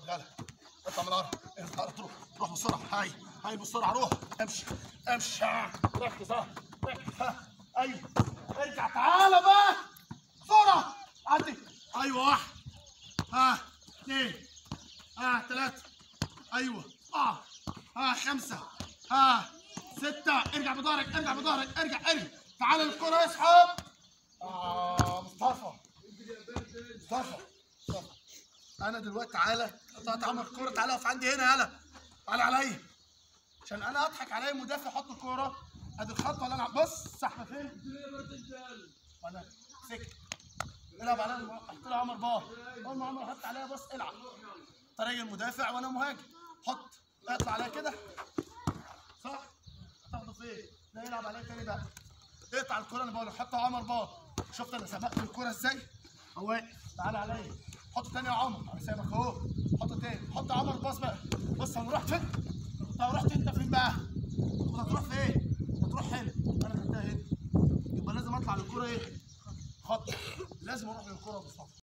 غلا اطلع من الارض، روح بسرعه. هاي بسرعه، روح امشي ركز. ركز. ايوه ارجع تعالى بقى بسرعه. عدي. ايوه 1 2 3 ايوه 5 6. ارجع بظهرك ارجع تعالى للكرة اسحب. مصطفى انا دلوقتي تعالى قطعت عمر الكرة. تعالى اقف عندي هنا. يلا تعالى عليا عشان انا اضحك عليا مدافع. حط الكرة ادي الخط ولا انا بص احنا فين؟ وانا سكت العب عليا. حط لي عمر بار. اول ما عمر حط عليا بص العب. انت راجل مدافع وانا مهاجم. حط اطلع عليا كده صح؟ هتاخده فين؟ لا يلعب عليا تاني بقى. اقطع الكرة. انا بقول لك حط عمر بار. شفت انا سبقت الكرة ازاي؟ هو واقف. تعالى عليا. حط تاني يا عمر. انا سايبك اهو. حط تاني. حط عمر باص بقى. بص انا رحت فين؟ انت رحت انت فين بقى؟ انت هتروح فين؟ هتروح هنا. انا خدتها هنا. يبقى لازم اطلع للكرة ايه؟ خط. لازم اروح للكرة بالصف.